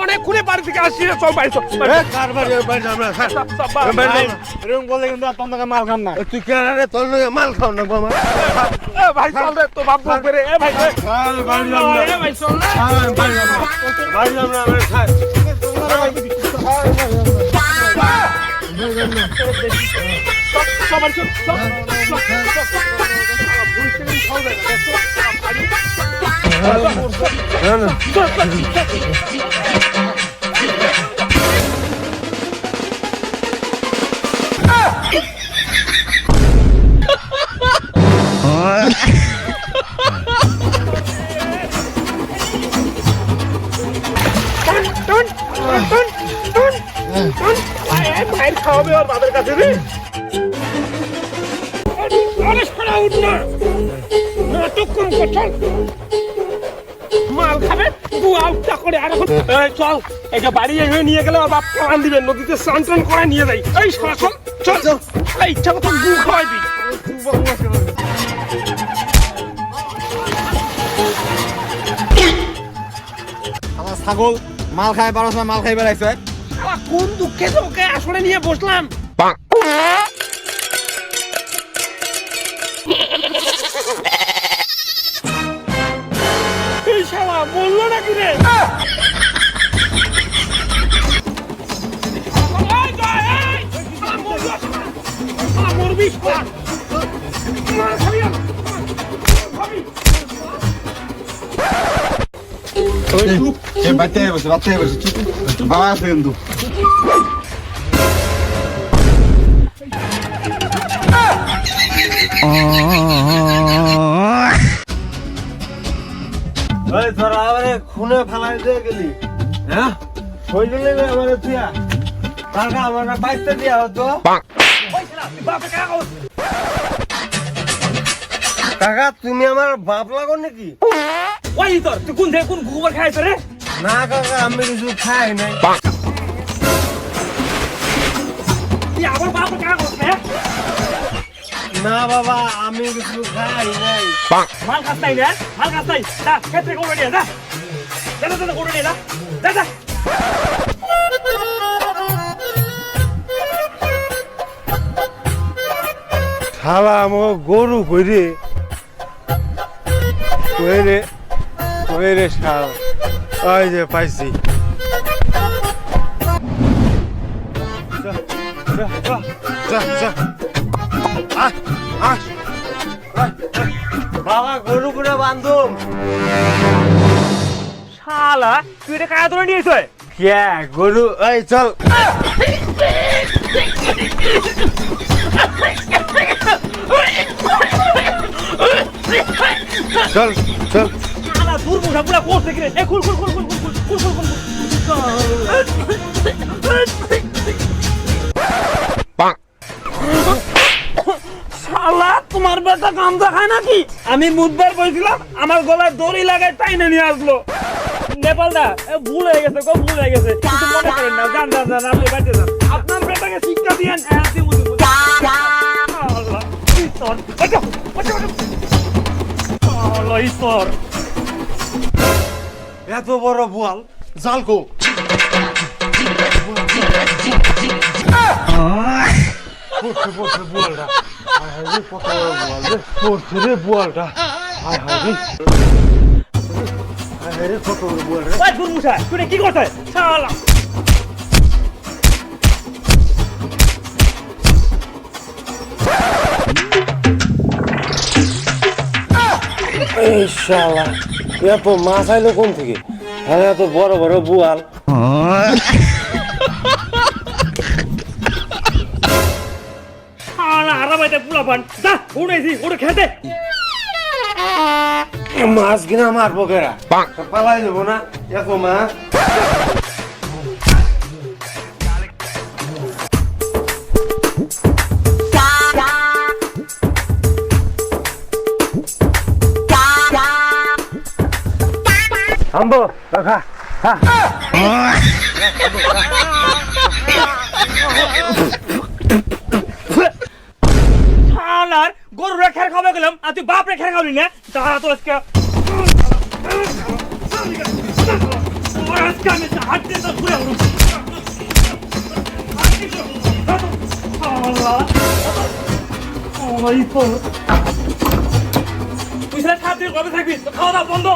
অনেক খুলে বাড়ি থেকে আসছি সব বাড়ি বলে কিন্তু তোমাকে মাল খান না তুই কে তোর মাল খাও না ভাই চল রে তো বাপ রে ভাই ভাই চল খাওয়াবে আর তাদের কাছে রে মাল খাবে করে আর চল এটা বাড়ি নিয়ে গেলে বাপ কান দিবে নদীতে স্নান টান করে নিয়ে যাই এই চল চল চল ইচ্ছা মতো গু খাওয়াই দিই আমার ছাগল মাল খাই 12 সময় মাল খাই বেড়াইছে কোন দুঃখে ওকে আসলে নিয়ে বসলাম এই শালা বললো নাকি রে মরবি বাচ্চা বসে বাবা আছে কিন্তু তোরা আমারে খুনে ফেলাই দিয়ে গেলি হ্যাঁ হয়ে গেলে আমারে তুইয়া টাকা আমার বাইতে দিয়া হতো টাকা তুমি আমার বাপ লাগো নাকি ওই তোর তুই কোন থেকে কোন গোবর খাইছ রে না কাকা আমি কিছু খাই নাই তুই আবার বাপ কাগজ হ্যাঁ না বাবা আমি কিছু খাই নাই মাল খাস নাই না মাল খাস নাই যা ক্ষেত্রে করে নিয়ে যা যা যা করে নিয়ে যা যা শালা আমার গরু কইরে কইরে শালা ওই যে পাইছি বাবা গরু করে বান্ধব শালা তুই এটা কায়া ধরে নিয়েছ কে গরু এই চল চল চল শালা দূর মুঠা পুরা করছে কি রে এ খুল শালা তোমার বেটা গামজা খায় নাকি আমি বুধবার বলছিলাম আমার গলায় দড়ি লাগায় টাইনে নিয়ে আসলো নেপালদা ভুল হয়ে গেছে কিছু মনে করেন না যান আপনি বাইরে যান আপনার বেটাকে শিক্ষা দিয়েন ঈশ্বর এত বড় বোয়াল জালকো বোয়ালটা কত বড় বোয়াল পড়ছে রে বোয়ালটা কত বড় বোয়াল রে তুই কি করছিস শালা এই শালা এত মাছ আইলো কোন থেকে এত বড় বড় বোয়াল মাছ কিনা মারবো কেরা পালাই দেবো না এত মাছ আম্বো খা খা শালার গরু রেখার খাবে গেলাম আর তুই বাপ রেখার খাবি না দাঁড়া তো আজকে তোর আজকে আমি হাত দিয়ে তো ঘুরে উঠব তুই সাথে কবে থাকবি খাওয়া দাওয়া বন্ধ